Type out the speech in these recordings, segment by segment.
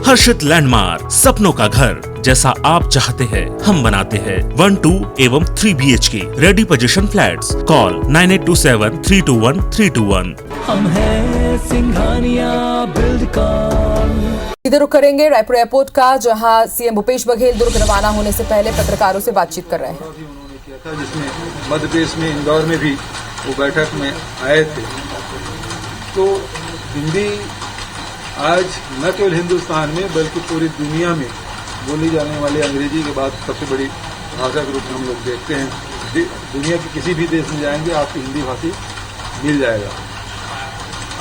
हर्षित landmark, सपनों का घर जैसा आप चाहते हैं हम बनाते हैं। 1, 2 एवं 3 BHK ready position flats. Call 9827321321। हम हैं सिंघानिया बिल्डकॉन। इधर रुक करेंगे रायपुर एयरपोर्ट का, जहां सीएम भूपेश बघेल दुर्ग रवाना होने से पहले पत्रकारों से बातचीत कर रहे हैं। उन्होंने किया था जिसमें मध्य प्रदेश में इंदौर में भी वो बैठक में आए थे। तो हिंदी आज न केवल हिंदुस्तान में बल्कि पूरी दुनिया में बोली जाने वाली अंग्रेजी के बाद सबसे बड़ी भाषा के रूप में हम लोग देखते हैं। दुनिया के किसी भी देश में जाएंगे आपको हिंदी भाषी मिल जाएगा।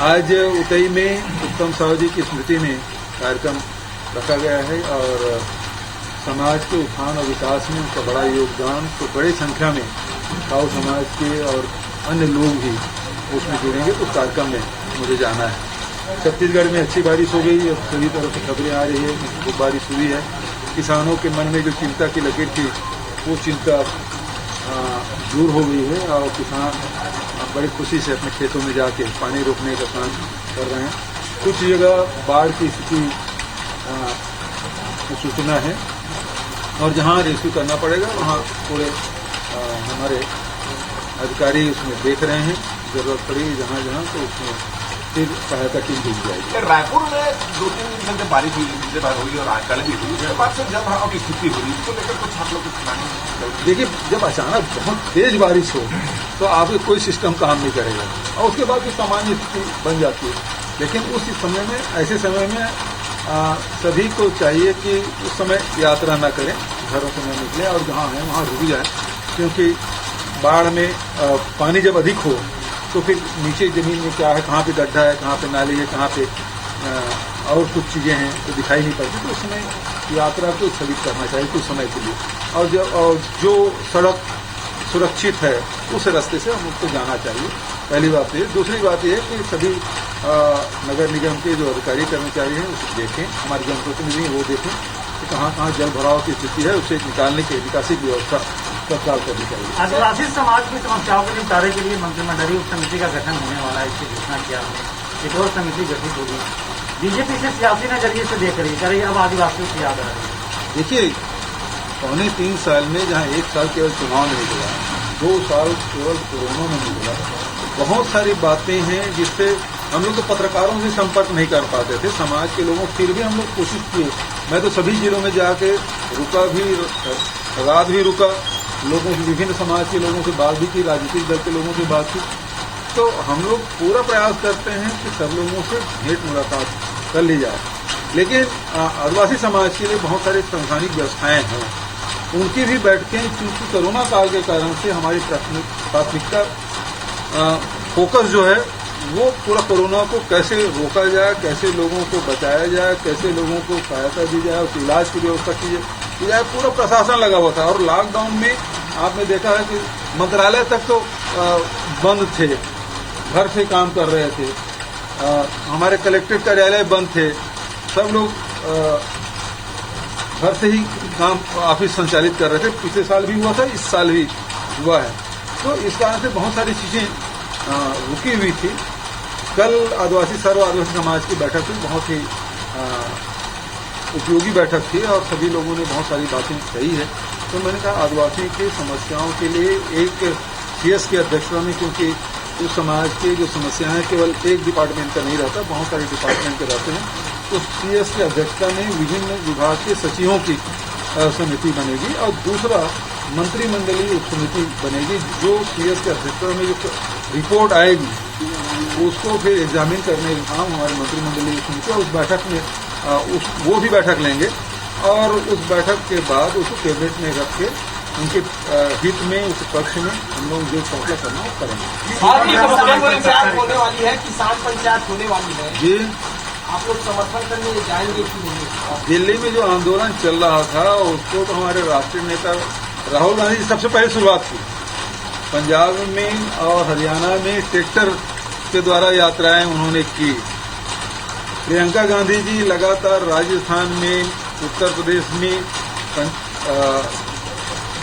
आज उतई में उत्तम साहू जी की स्मृति में कार्यक्रम रखा गया है और समाज के उत्थान और विकास में उनका बड़ा योगदान, तो बड़ी संख्या में साहू समाज के और अन्य लोग भी उसमें जुड़ेंगे। तो कार्यक्रम में मुझे जाना है। छत्तीसगढ़ में अच्छी बारिश हो गई और सभी तरह से खबरें आ रही है खूब बारिश हुई है। किसानों के मन में जो चिंता की लकीर थी वो चिंता दूर हो गई है और किसान बड़ी खुशी से अपने खेतों में जाके पानी रोकने का काम कर रहे हैं। कुछ जगह बाढ़ की स्थिति सूचना है और जहां रेस्क्यू करना पड़ेगा वहां पूरे हमारे अधिकारी उसमें देख रहे हैं। जरूरत पड़ेगी जहां जहां तो उसमें फिर सहायता टीम भेजी जाएगी। रायपुर में 2-3 दिन से बारिश हुई, जिससे बात हुई और आज कल भी हुई, उसके बाद से जल भराव की स्थिति हुई, इसको लेकर कुछ आप लोग कुछ देखिए, जब अचानक बहुत तेज बारिश हो तो आपके कोई सिस्टम काम नहीं करेगा और उसके बाद भी सामान्य स्थिति बन जाती है। लेकिन उस समय में, ऐसे समय में सभी को चाहिए कि उस समय यात्रा न करें, घरों से न निकलें और जहाँ है वहाँ रुक जाएं, क्योंकि बाढ़ में पानी जब अधिक हो तो फिर नीचे जमीन में क्या है, कहाँ पे गड्ढा है, कहाँ पे नाली है, कहाँ पे और कुछ चीज़ें हैं तो दिखाई नहीं पड़ती। तो उस समय यात्रा को स्थगित करना चाहिए कुछ समय के लिए और जो सड़क सुरक्षित है उस रास्ते से हम उसको जाना चाहिए। पहली बात ये। दूसरी बात यह है कि सभी नगर निगम के जो अधिकारी कर्मचारी हैं उसे देखें, हमारे जनप्रतिनिधि हैं वो देखें कि कहाँ कहाँ जल भराव की स्थिति है, उसे निकालने की निकासी की व्यवस्था तत्काल करनी चाहिए। आदिवासी समाज की समस्याओं के निपटारे के लिए मंत्रिमंडलीय उप समिति का गठन होने वाला है, इसकी घोषणा किया है। एक और समिति गठित होगी। बीजेपी से सियासी नजरिए से देख रही है, अब आदिवासियों की याद आ रही है। देखिए, 3.25 साल में जहाँ 1 साल केवल चुनाव में निकला, 2 साल केवल कोरोना में निकला, बहुत सारी बातें हैं जिससे हम लोग तो पत्रकारों से संपर्क नहीं कर पाते थे, समाज के लोगों, फिर भी हम लोग कोशिश किए। मैं तो सभी जिलों में जाके रुका भी, रात भी रुका, लोगों से, विभिन्न समाज के लोगों से बात भी की, राजनीतिक दल के लोगों से बात की। तो हम लोग पूरा प्रयास करते हैं कि सब लोगों से भेंट मुलाकात कर ली जाए। लेकिन आदिवासी समाज के लिए बहुत सारी संवैधानिक व्यवस्थाएं हैं, उनकी भी बैठकें, क्योंकि कोरोना काल के कारण से हमारी प्राथमिकता फोकस जो है वो पूरा कोरोना को कैसे रोका जाए, कैसे लोगों को बचाया जाए, कैसे लोगों को सहायता दी जाए, उसके इलाज की व्यवस्था की जाए। पूरा प्रशासन लगा हुआ था और लॉकडाउन में आपने देखा है कि मंत्रालय तक तो बंद थे, घर से काम कर रहे थे, हमारे कलेक्ट्रेट कार्यालय बंद थे, सब लोग घर से ही काम ऑफिस संचालित कर रहे थे। पिछले साल भी हुआ था, इस साल भी हुआ है। तो इस कारण से बहुत सारी चीजें रुकी हुई थी। कल सर्व आदिवासी समाज की बैठक हुई, बहुत ही उपयोगी बैठक थी और सभी लोगों ने बहुत सारी बातें कही है। तो मैंने कहा आदिवासी की समस्याओं के लिए एक सीएस की अध्यक्षता में, क्योंकि उस समाज की जो समस्याएं केवल एक डिपार्टमेंट का नहीं रहता, बहुत सारे डिपार्टमेंट के रहते हैं, तो सीएस की अध्यक्षता में विभिन्न विभाग के सचिवों की समिति बनेगी और दूसरा मंत्रिमंडलीय उप समिति बनेगी, जो सीएस की अध्यक्षता में जो रिपोर्ट आएगी उसको फिर एग्जामिन करने का काम हमारे मंत्रिमंडलीय समिति, और उस बैठक में वो भी बैठक लेंगे और उस बैठक के बाद उसको कैबिनेट में रख के उनके हित में, उस पक्ष में हम लोग जो फैसला करना है करेंगे। पंचायत होने वाली है, किसान पंचायत होने वाली है जी, आप लोग समर्थन करने जाएंगे कि नहीं? दिल्ली में जो आंदोलन चल रहा था उसको तो हमारे राष्ट्रीय नेता राहुल गांधी जी सबसे पहले शुरुआत की। पंजाब में और हरियाणा में ट्रैक्टर के द्वारा यात्राएं उन्होंने की। प्रियंका गांधी जी लगातार राजस्थान में, उत्तर प्रदेश में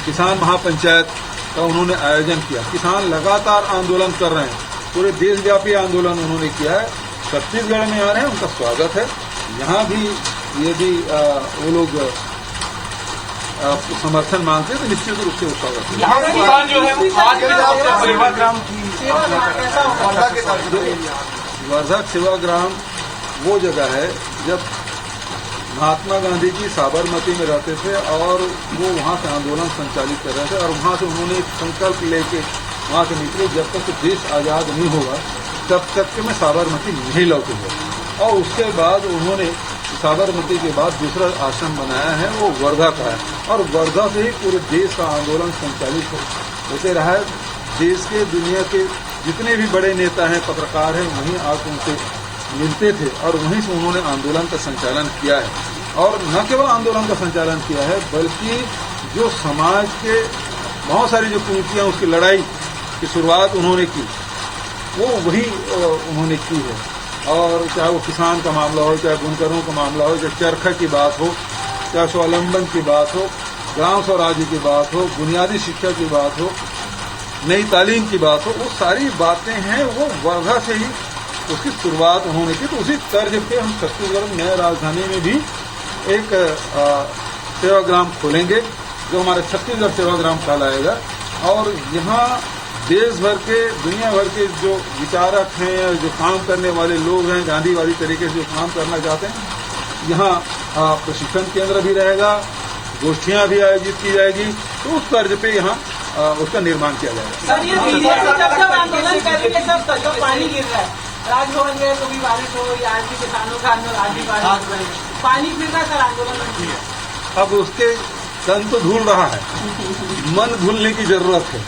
किसान महापंचायत का उन्होंने आयोजन किया। किसान लगातार आंदोलन कर रहे हैं, पूरे देशव्यापी आंदोलन उन्होंने किया है। छत्तीसगढ़ में आ रहे हैं, उनका स्वागत है। यहाँ भी ये भी वो लोग समर्थन मांगते हैं तो निश्चित रूप से उसका होगा। यहाँ की बात जो है वो आज सेवाग्राम की वर्धा सेवाग्राम वो जगह है जब महात्मा गांधी जी साबरमती में रहते थे और वो वहाँ से आंदोलन संचालित कर रहे थे और वहाँ से उन्होंने एक संकल्प लेके वहाँ से निकले, जब तक देश आज़ाद नहीं होगा तब तक के मैं साबरमती नहीं लौटूंगा। और उसके बाद उन्होंने साबरमती के बाद दूसरा आश्रम बनाया है, वो वर्धा का है और वर्धा से ही पूरे देश का आंदोलन संचालित होते रहा है। देश के दुनिया के जितने भी बड़े नेता हैं, पत्रकार हैं, वहीं आकर उनसे मिलते थे और वहीं से उन्होंने आंदोलन का संचालन किया है। और न केवल आंदोलन का संचालन किया है बल्कि जो समाज के बहुत सारी जो कुरीतियां उसकी लड़ाई की शुरुआत उन्होंने की, वो वही उन्होंने की है। और चाहे वो किसान का मामला हो, चाहे बुनकरों का मामला हो, चाहे चरखा की बात हो, चाहे स्वावलंबन की बात हो, ग्राम स्वराज्य की बात हो, बुनियादी शिक्षा की बात हो, नई तालीम की बात हो, वो सारी बातें हैं वो वर्धा से ही उसकी शुरुआत उन्होंने की। तो उसी तर्ज पे हम छत्तीसगढ़ में नए राजधानी में भी एक सेवाग्राम खोलेंगे जो हमारा छत्तीसगढ़ सेवाग्राम कहलाएगा। और यहाँ देश भर के, दुनिया भर के जो विचारक हैं, जो काम करने वाले लोग हैं, गांधीवादी तरीके से जो काम करना चाहते हैं, यहाँ प्रशिक्षण केंद्र भी रहेगा, गोष्ठियां भी आयोजित की जाएगी। तो उस तर्ज पे यहाँ उसका निर्माण किया जाएगा। सर, ये बीजेपी जब आंदोलन करेंगे तब जो पानी गिर रहा है, राजभवन में कभी बारिश हो या आज भी किसानों का आंदोलन, आज भी बारिश हो रही है, पानी गिर रहा है सर आंदोलन में। अब उसके तन तो धुल रहा है, मन धुलने की जरूरत है।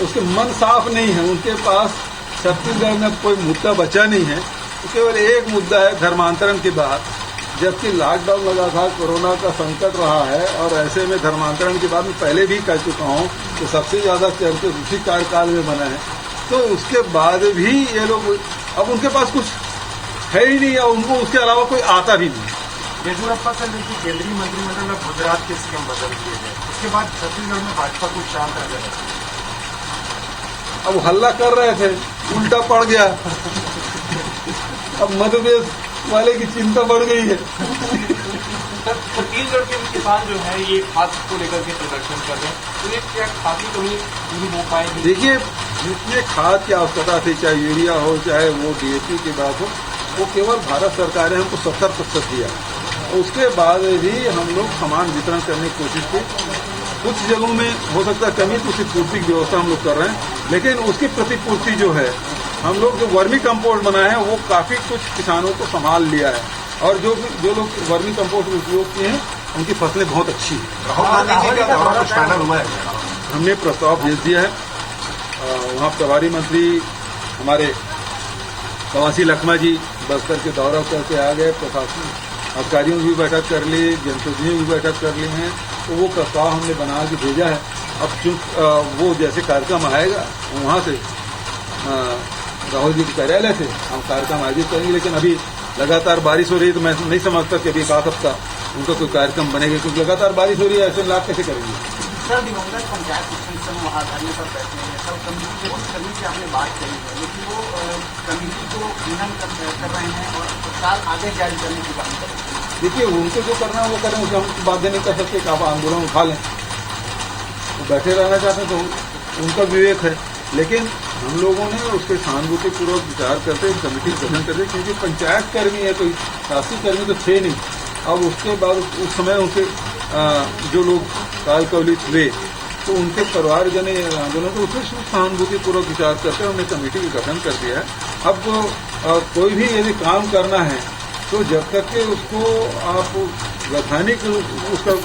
उसके मन साफ नहीं है, उनके पास छत्तीसगढ़ में कोई मुद्दा बचा नहीं है। तो केवल एक मुद्दा है धर्मांतरण की बात, जबकि लॉकडाउन लगा था, कोरोना का संकट रहा है और ऐसे में धर्मांतरण की बात मैं पहले भी कह चुका हूँ कि सबसे ज्यादा चर्चा उसी कार्यकाल में बना है। तो उसके बाद भी ये लोग, अब उनके पास कुछ है ही नहीं और उनको उसके अलावा कोई आता भी नहीं। येदियुरप्पा सर देखिए केंद्रीय मंत्रिमंडल में गुजरात के सीएम बदल दिए गए, उसके बाद छत्तीसगढ़ में भाजपा कुछ शांत रह गया। अब हल्ला कर रहे थे, उल्टा पड़ गया। अब मध्य प्रदेश वाले की चिंता बढ़ गई है। छत्तीसगढ़ के किसान जो है ये खाद को लेकर के प्रदर्शन कर रहे हैं, तो ये क्या खाद की कमी नहीं हो पाएगी? देखिए, जितने खाद की आवश्यकता थी, चाहे यूरिया हो चाहे वो डीएपी की बात हो, वो केवल भारत सरकार ने हमको 70% दिया। उसके बाद भी हम लोग समान वितरण करने की कोशिश की। कुछ जगहों में हो सकता है कमी, तो उसकी पूर्ति की व्यवस्था हम लोग कर रहे हैं, लेकिन उसकी प्रतिपूर्ति जो है, हम लोग जो वर्मी कंपोस्ट बनाए हैं वो काफी कुछ किसानों को संभाल लिया है। और जो लोग वर्मी कंपोस्ट उपयोग किए हैं उनकी फसलें बहुत अच्छी हैं। हमने प्रस्ताव भेज दिया है, वहाँ प्रभारी मंत्री हमारे कवासी लखमा जी बस्तर के दौरा करके आ गए, प्रशासन अधिकारियों की भी बैठक कर ली, जनप्रतिनिधियों की भी बैठक कर ली हैं। तो वो प्रस्ताव हमने बना के भेजा है। अब चूंकि वो जैसे कार्यक्रम आएगा वहाँ से राहुल जी के कार्यालय से हम कार्यक्रम आयोजित करेंगे, लेकिन अभी लगातार बारिश हो रही है तो मैं नहीं समझता कि अभी एक आध हफ्ता उनका कोई कार्यक्रम बनेगा, क्योंकि लगातार बारिश हो रही है, ऐसे लाभ कैसे करेंगे? सर, दिवंगत पंचायत शिक्षण संघ महाधरने पर बैठने में सब कमेटी उस कमेटी से आपने बात करी है, लेकिन वो कमेटी को खनन कर रहे हैं और तत्काल आदेश जारी करने की बात करें। देखिए, उनको जो करना है वो करें, उसे हम बाध्य नहीं कर सकते कि आप आंदोलन उठा लें। वो बैठे रहना चाहते हैं तो उनका विवेक है, लेकिन हम लोगों ने उसके सहानुभूतिपूर्वक विचार करते कमेटी गठन करते, क्योंकि पंचायत कर्मी है, कोई शासकीय कर्मी तो थे नहीं। अब उसके बाद उस समय उनके जो लोग काल कवलित हुए तो उनके परिवारजन आंदोलन तो उसमें सहानुभूतिपूर्वक विचार करते हमने कमेटी का गठन कर दिया है। अब कोई भी यदि काम करना है तो जब तक कि उसको आप वैधानिक उसका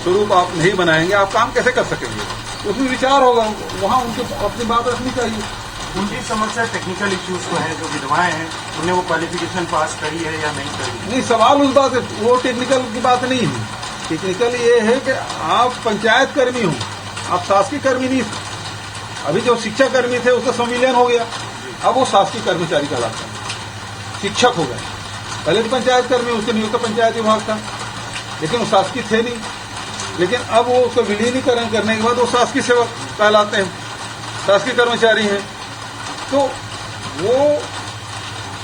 स्वरूप आप नहीं बनाएंगे, आप काम कैसे कर सकेंगे? उसमें विचार होगा, वहाँ उनके अपनी बात रखनी चाहिए। उनकी समस्या टेक्निकल इश्यूज तो है, जो विधवाएं हैं उन्हें वो क्वालिफिकेशन पास करी है या नहीं करी? नहीं, सवाल उस बात है, वो टेक्निकल की बात नहीं है। टेक्निकल ये है कि आप पंचायत कर्मी हो, आप शासकीय कर्मी नहीं। अभी जो शिक्षा कर्मी थे उसका संविलियन हो गया, अब वो शासकीय कर्मचारी कहलाता है, शिक्षक हो गए। पहले तो पंचायत कर्मी, उसके नियुक्त पंचायत विभाग था, लेकिन वो शासकीय थे नहीं। लेकिन अब वो उसका विलीनीकरण करने के बाद वो शासकीय सेवक कहलाते हैं, शासकीय कर्मचारी हैं। तो वो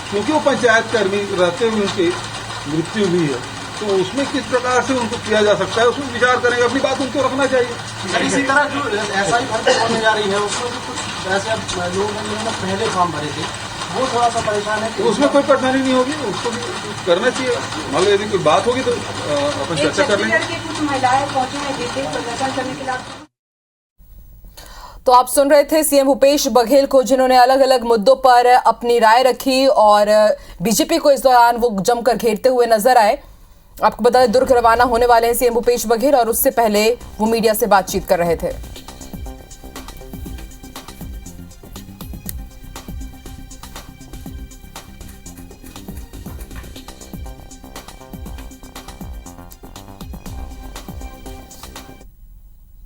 क्योंकि वो पंचायत कर्मी रहते हुए उनकी मृत्यु हुई है, तो उसमें किस प्रकार से उनको किया जा सकता है, उसमें विचार करेंगे, अपनी बात उनको रखना चाहिए। इसी तरह जो SI भर्ती होने जा रही है उसमें भी कुछ ऐसे लोग हैं जिन्होंने पहले फॉर्म भरे थे, वो थोड़ा सा परेशान है। तो उसमें कोई परेशानी नहीं होगी, उसको भी करना चाहिए। मान लो यदि कोई बात होगी तो अपन चर्चा कर लेंगे। कुछ महिलाएं पहुंची हैं जिसे प्रदर्शन करने के लिए। तो आप सुन रहे थे सीएम भूपेश बघेल को, जिन्होंने अलग अलग मुद्दों पर अपनी राय रखी और बीजेपी को इस दौरान वो जमकर घेरते हुए नजर आए। आपको बता दें दुर्ग रवाना होने वाले हैं सीएम भूपेश बघेल और उससे पहले वो मीडिया से बातचीत कर रहे थे।